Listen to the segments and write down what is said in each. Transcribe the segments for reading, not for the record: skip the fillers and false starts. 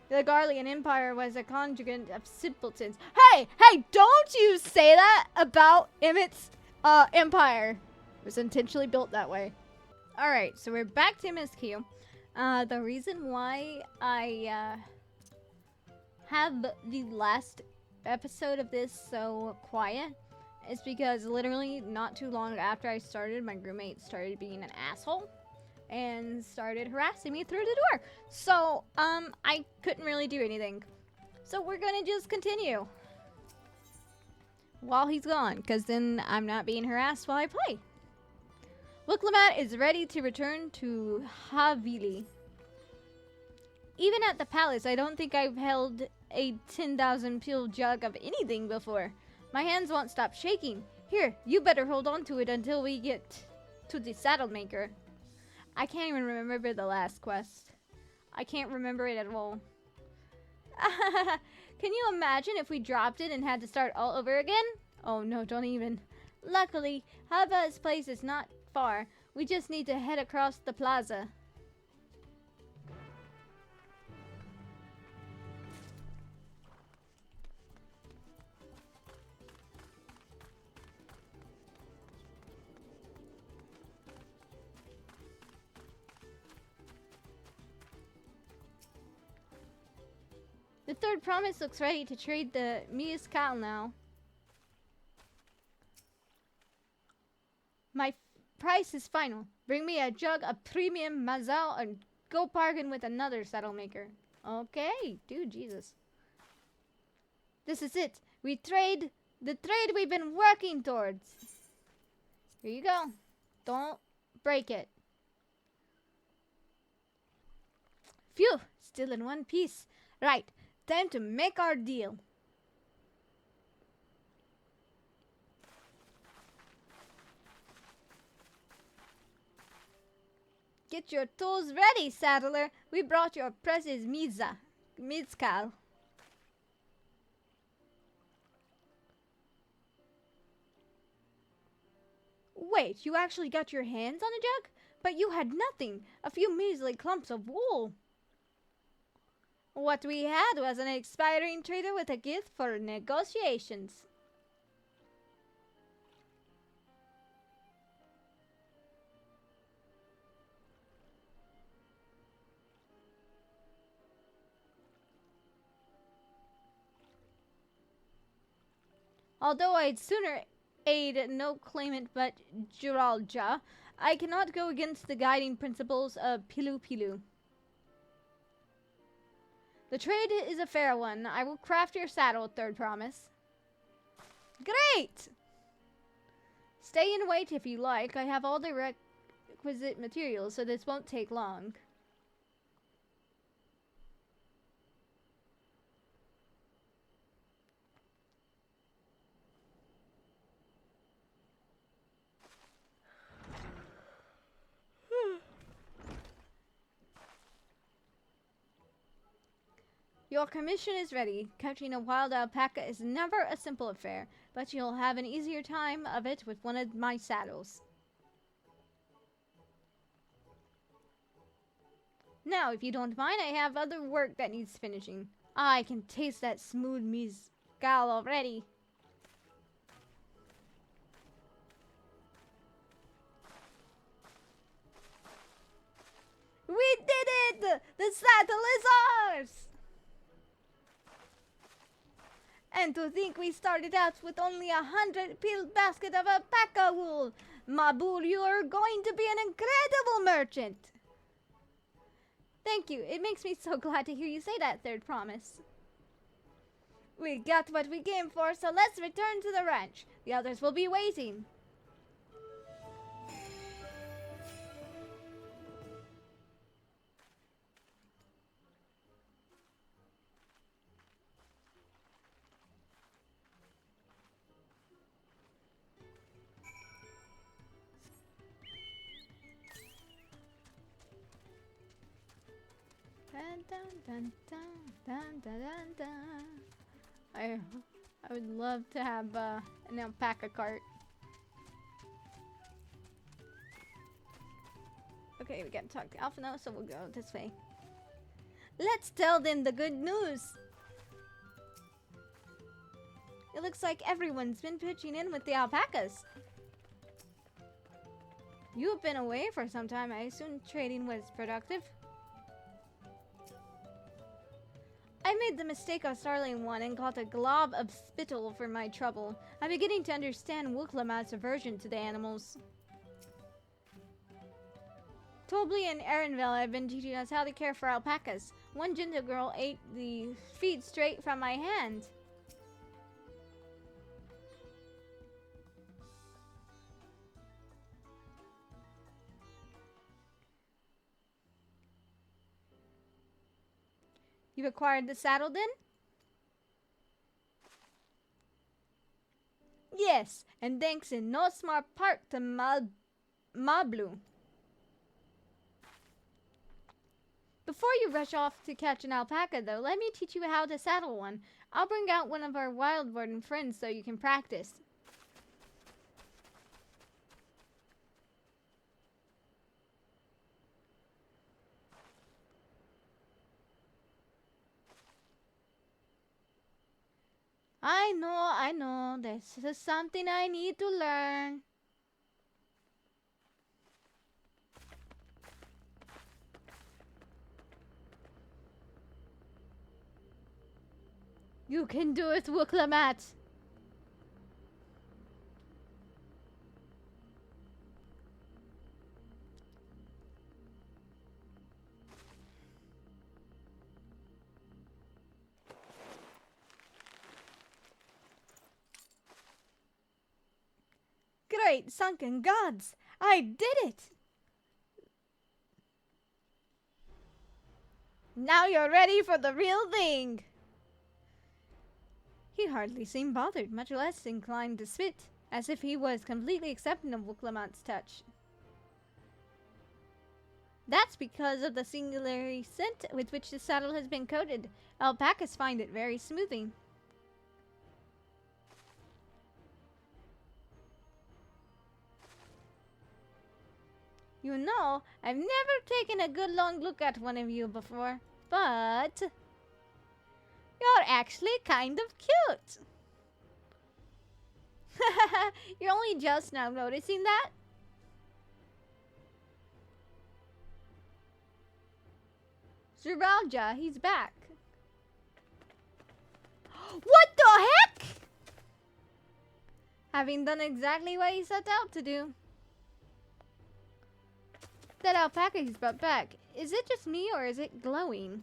The Garlean Empire was a conjugate of simpletons. Hey, don't you say that about Emmett's empire. It was intentionally built that way. Alright, so we're back to MSQ. The reason why I have the last episode of this so quiet is because literally not too long after I started, my roommate started being an asshole and started harassing me through the door. So, I couldn't really do anything. So we're gonna just continue while he's gone, because then I'm not being harassed while I play. Wuk Lamat is ready to return to Havili. Even at the palace, I don't think I've held a 10,000 pill jug of anything before. My hands won't stop shaking. Here, you better hold on to it until we get to the saddle maker. I can't even remember the last quest. I can't remember it at all. Can you imagine if we dropped it and had to start all over again? Oh no, don't even. Luckily, Hava's place is not far. We just need to head across the plaza. The third promise looks ready to trade the Mezcal now. My price is final. Bring me a jug of premium Mazal and go bargain with another saddle maker. Okay, dude, Jesus. This is it. We trade the trade we've been working towards. Here you go. Don't break it. Phew, still in one piece. Right. Time to make our deal. Get your tools ready, saddler. We brought your precious Mezcal. Wait, you actually got your hands on a jug? But you had nothing. A few measly clumps of wool. What we had was an expiring trader with a gift for negotiations. Although I'd sooner aid no claimant but Juralja, I cannot go against the guiding principles of Pilu Pilu. The trade is a fair one. I will craft your saddle, third promise. Great! Stay and wait if you like. I have all the requisite materials, so this won't take long. Your commission is ready. Catching a wild alpaca is never a simple affair, but you'll have an easier time of it with one of my saddles. Now, if you don't mind, I have other work that needs finishing. I can taste that smooth mezcal already. We did it! The saddle is ours! And to think we started out with only 100-pill basket of alpaca wool. Mabul, you're going to be an incredible merchant. Thank you. It makes me so glad to hear you say that, third promise. We got what we came for, so let's return to the ranch. The others will be waiting. Dun, dun, dun, dun, dun, dun. I would love to have an alpaca cart. Okay, we gotta talk to Alpha now, so we'll go this way. Let's tell them the good news. It looks like everyone's been pitching in with the alpacas. You have been away for some time. I assume trading was productive. I made the mistake of startling one and caught a glob of spittle for my trouble. I'm beginning to understand Wuk Lamat's aversion to the animals. Tobley and Erenville have been teaching us how to care for alpacas. One gentle girl ate the feed straight from my hand. You've acquired the saddle then? Yes, and thanks in no smart part to Mablu. Before you rush off to catch an alpaca, though, let me teach you how to saddle one. I'll bring out one of our wild warden friends so you can practice. I know. This is something I need to learn. You can do it, Wuk Lamat. Great sunken gods! I did it! Now you're ready for the real thing! He hardly seemed bothered, much less inclined to spit, as if he was completely accepting of Wuk Lamat's touch. That's because of the singular scent with which the saddle has been coated. Alpacas find it very smoothing. You know, I've never taken a good long look at one of you before, but you're actually kind of cute. You're only just now noticing that? Zuralja, he's back. What the heck? Having done exactly what he set out to do. That alpaca he's brought back, is it just me or is it glowing?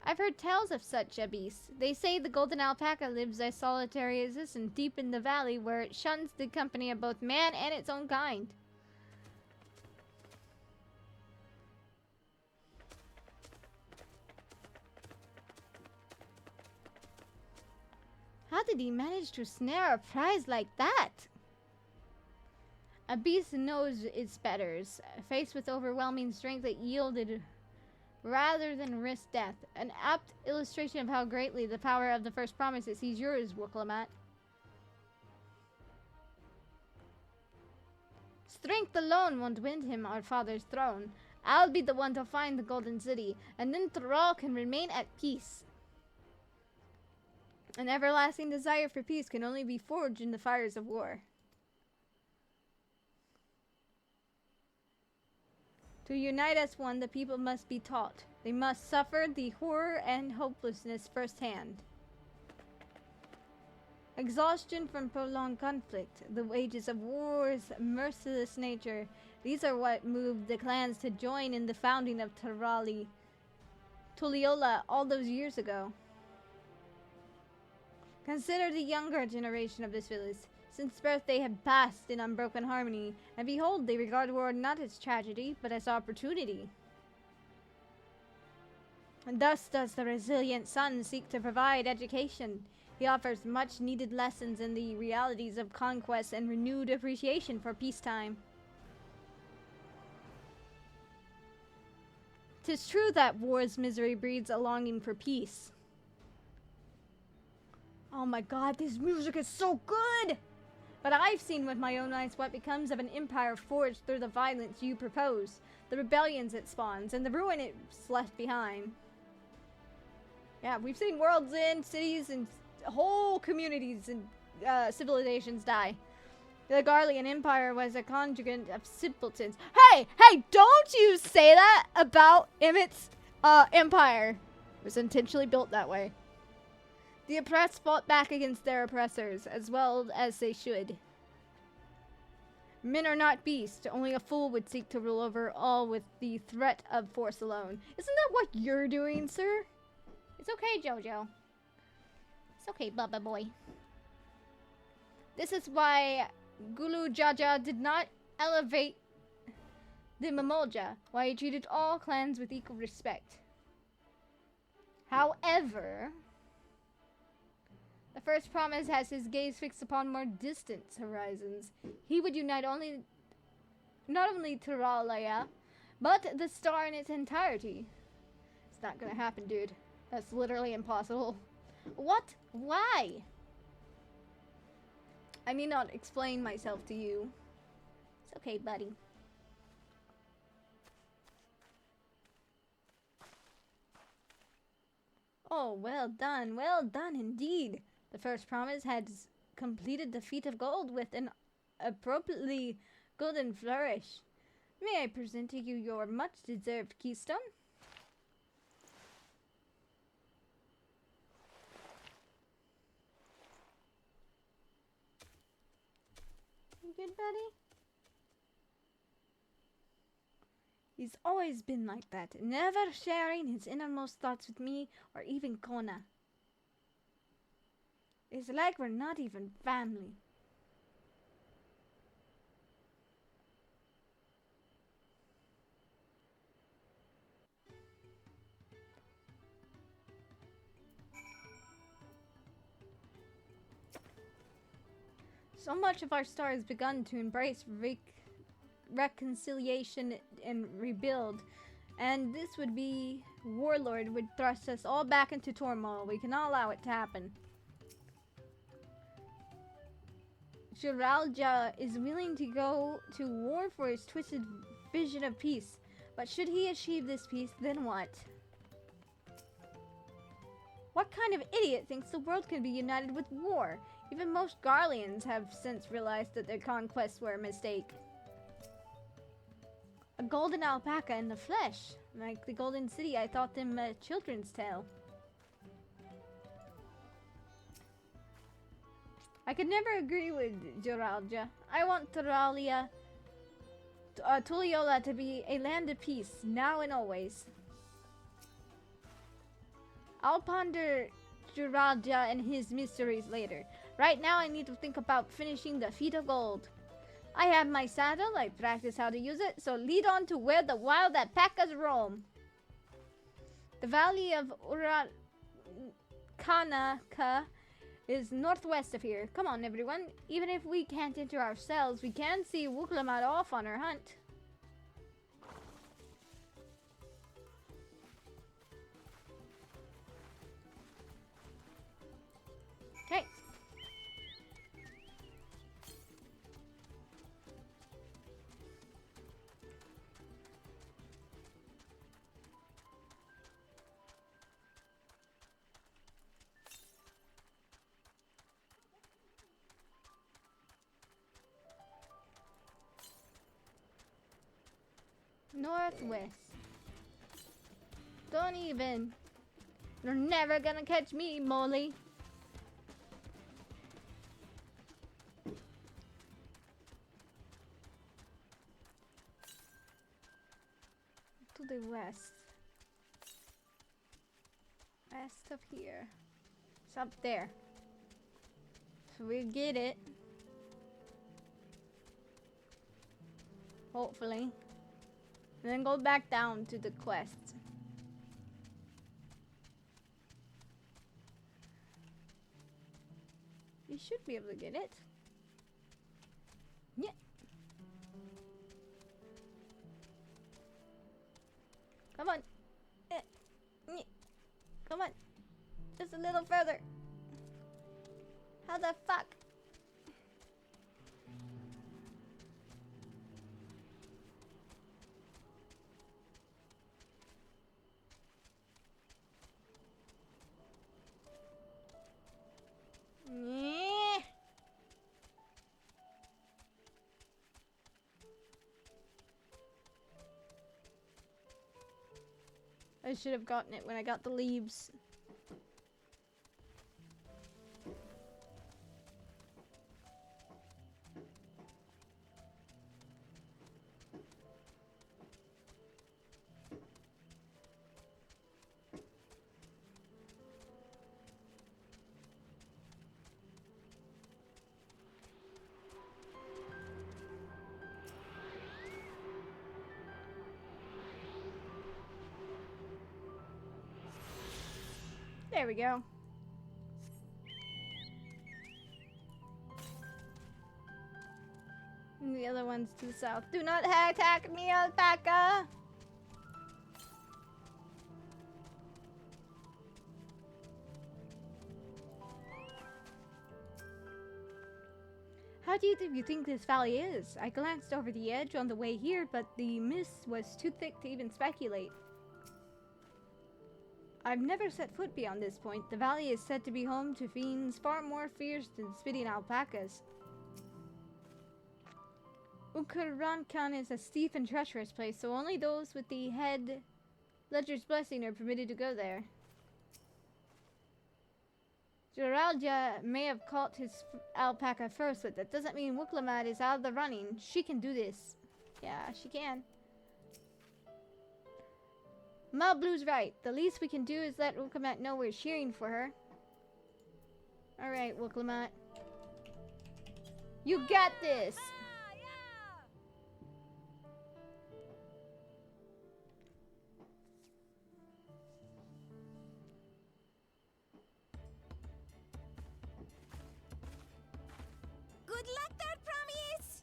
I've heard tales of such a beast. They say the golden alpaca lives a solitary existence deep in the valley where it shuns the company of both man and its own kind. How did he manage to snare a prize like that? A beast knows its betters. Faced with overwhelming strength, it yielded rather than risk death. An apt illustration of how greatly the power of the first promise it sees yours, Wuk Lamat. Strength alone won't win him our father's throne. I'll be the one to find the Golden City, and then Thrall can remain at peace. An everlasting desire for peace can only be forged in the fires of war. To unite as one, the people must be taught. They must suffer the horror and hopelessness firsthand. Exhaustion from prolonged conflict, the wages of war's merciless nature, these are what moved the clans to join in the founding of Tuliola all those years ago. Consider the younger generation of this village. Since birth they have passed in unbroken harmony, and behold, they regard war not as tragedy, but as opportunity. And thus does the resilient son seek to provide education. He offers much needed lessons in the realities of conquest and renewed appreciation for peacetime. 'Tis true that war's misery breeds a longing for peace. Oh my god, this music is so good! But I've seen with my own eyes what becomes of an empire forged through the violence you propose, the rebellions it spawns, and the ruin it's left behind. Yeah, we've seen worlds end, cities, and whole communities and civilizations die. The Garlean Empire was a conjugate of simpletons. Hey, don't you say that about Emmett's empire. It was intentionally built that way. The oppressed fought back against their oppressors, as well as they should. Men are not beasts. Only a fool would seek to rule over all with the threat of force alone. Isn't that what you're doing, sir? It's okay, Jojo. It's okay, Bubba boy. This is why Gulu Jaja did not elevate the Mamolja, why he treated all clans with equal respect. However, the first promise has his gaze fixed upon more distant horizons. He would unite not only Terralia, but the star in its entirety. It's not gonna happen, dude. That's literally impossible. What? Why? I need not explain myself to you. It's okay, buddy. Oh, well done indeed. The first promise had completed the feat of gold with an appropriately golden flourish. May I present to you your much-deserved keystone? You good, buddy? He's always been like that, never sharing his innermost thoughts with me or even Kona. It's like we're not even family. So much of our star has begun to embrace reconciliation and rebuild, and this would be warlord would thrust us all back into turmoil. We cannot allow it to happen. Jiralja is willing to go to war for his twisted vision of peace, but should he achieve this peace, then what? What kind of idiot thinks the world can be united with war? Even most Garleans have since realized that their conquests were a mistake. A golden alpaca in the flesh. Like the Golden City, I thought them a children's tale. I could never agree with Jiralja. I want Tuliola to be a land of peace, now and always. I'll ponder Jiralja and his mysteries later. Right now I need to think about finishing the feat of gold. I have my saddle, I practice how to use it, so lead on to where the wild alpacas roam. The valley of Urakanaka is northwest of here. Come on, everyone. Even if we can't enter ourselves, we can see Wuk Lamat off on her hunt. Okay. Northwest. Don't even. You're never gonna catch me, Molly. To the west. West of here. It's up there. So we get it. Hopefully. And then go back down to the quest. You should be able to get it. Yeah. Come on. Come on. Just a little further. How the fuck? I should have gotten it when I got the leaves. There we go. And the other one's to the south. Do not attack me, alpaca! How deep do you think this valley is? I glanced over the edge on the way here, but the mist was too thick to even speculate. I've never set foot beyond this point. The valley is said to be home to fiends far more fierce than spitting alpacas. Ukurankhan is a steep and treacherous place, so only those with the head ledger's blessing are permitted to go there. Geraldia may have caught his alpaca first, but that doesn't mean Wuk Lamat is out of the running. She can do this. Yeah, she can. Malblue's right. The least we can do is let Wuk Lamat know we're cheering for her. Alright, Wuk Lamat. You got this! Good luck there, Promise!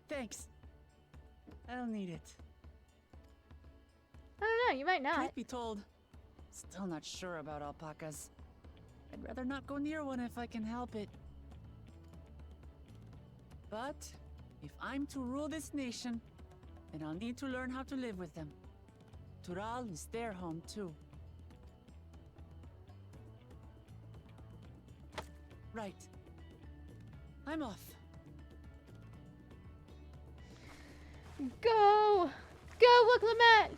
Thanks. I'll need it. I don't know, you might not. Truth be told, still not sure about alpacas. I'd rather not go near one if I can help it. But if I'm to rule this nation, then I'll need to learn how to live with them. Tural is their home too. Right. I'm off. Go! Go, Wuk Lamat!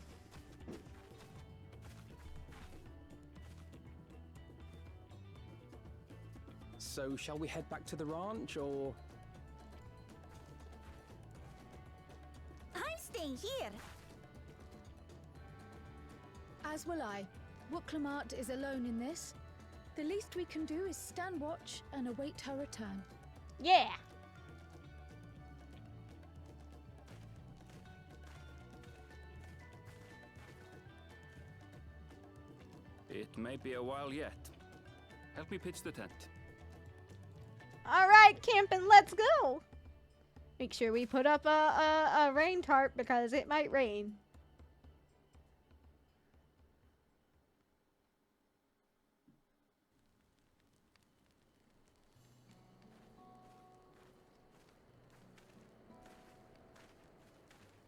So, shall we head back to the ranch, or...? I'm staying here. As will I. Wuk Lamat is alone in this. The least we can do is stand watch and await her return. Yeah! It may be a while yet. Help me pitch the tent. Alright, camping, let's go! Make sure we put up a rain tarp because it might rain.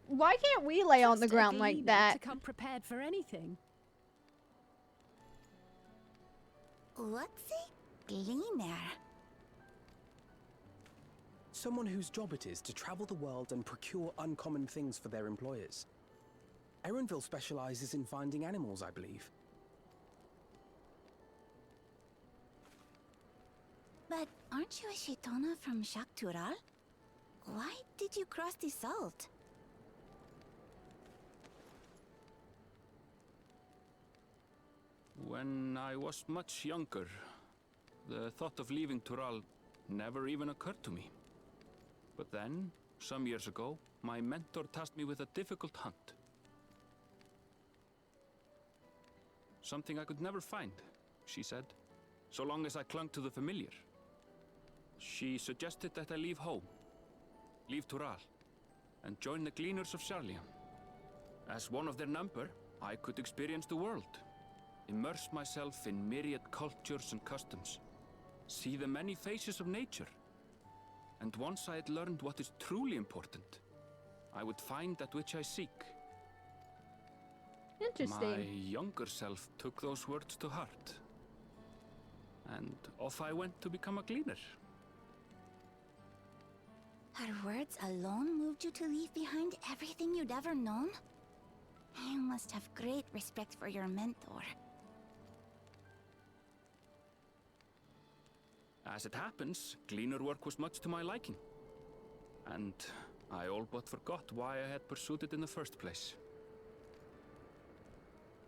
Why can't we lay on the ground like that? To come prepared for anything. What's a gleaner? Someone whose job it is to travel the world and procure uncommon things for their employers. Erenville specializes in finding animals, I believe. But aren't you a Shaitana from Shaktural? Why did you cross the salt? When I was much younger, the thought of leaving Tural never even occurred to me. But then, some years ago, my mentor tasked me with a difficult hunt. Something I could never find, she said, so long as I clung to the familiar. She suggested that I leave home, leave Tural, and join the Gleaners of Sharlian. As one of their number, I could experience the world, immerse myself in myriad cultures and customs, see the many faces of nature. And once I had learned what is truly important, I would find that which I seek. Interesting. My younger self took those words to heart. And off I went to become a gleaner. Her words alone moved you to leave behind everything you'd ever known? You must have great respect for your mentor. As it happens, cleaner work was much to my liking. And I all but forgot why I had pursued it in the first place.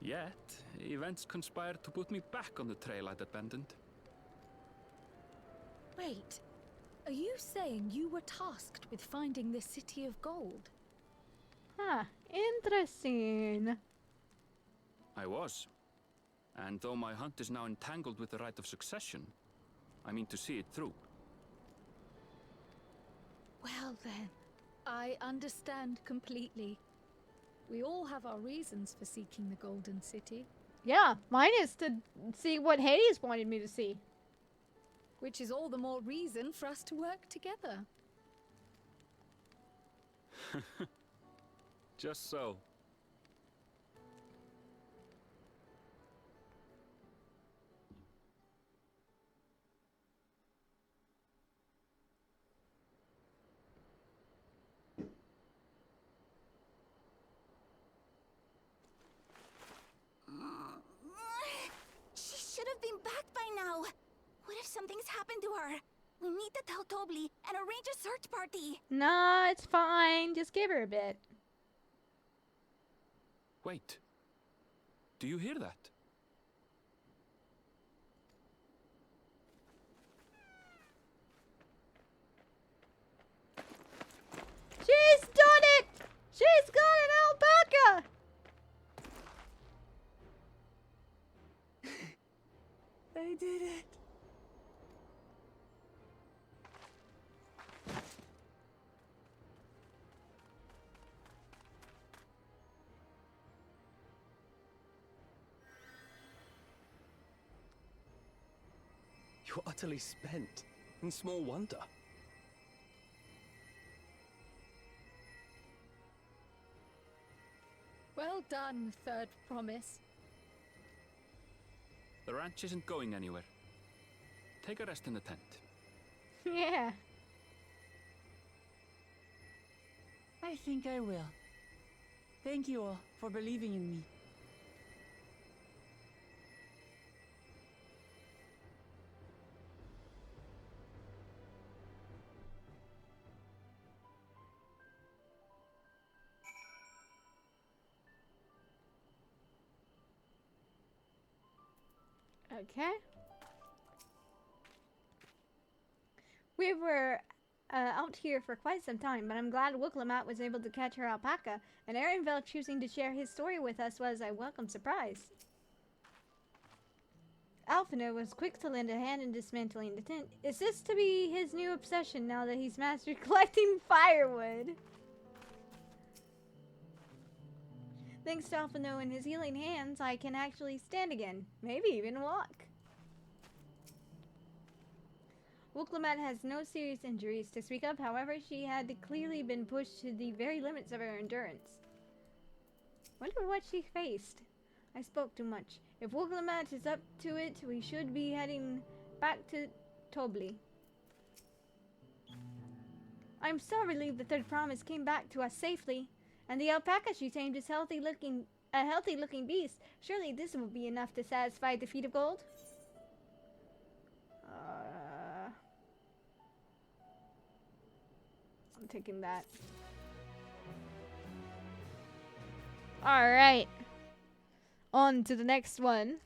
Yet, events conspired to put me back on the trail I'd abandoned. Wait, are you saying you were tasked with finding the City of Gold? Huh, interesting. I was. And though my hunt is now entangled with the right of succession, I mean to see it through. Well then, I understand completely. We all have our reasons for seeking the Golden City, Yeah, mine is to see what Hades wanted me to see. which is all the more reason for us to work together. Just so. She should have been back by now. What if something's happened to her? We need to tell Tobli and arrange a search party. Nah, it's fine. Just give her a bit. Wait. Do you hear that? She's done it! She's got an alpaca! I did it. You're utterly spent, and small wonder. Well done, Third Promise. The ranch isn't going anywhere. Take a rest in the tent. Yeah. I think I will. Thank you all for believing in me. Okay. We were out here for quite some time, but I'm glad Wuk Lamat was able to catch her alpaca, and Erenville choosing to share his story with us was a welcome surprise. Alphino was quick to lend a hand in dismantling the tent. Is this to be his new obsession now that he's mastered collecting firewood? Thanks to Alphino and his healing hands, I can actually stand again. Maybe even walk. Wuk Lamat has no serious injuries to speak of, however, she had clearly been pushed to the very limits of her endurance. Wonder what she faced. I spoke too much. If Wuk Lamat is up to it, we should be heading back to Tobli. I'm so relieved the Third Promise came back to us safely. And the alpaca she tamed is a healthy-looking beast. Surely this will be enough to satisfy the feat of gold. I'm taking that. All right. On to the next one.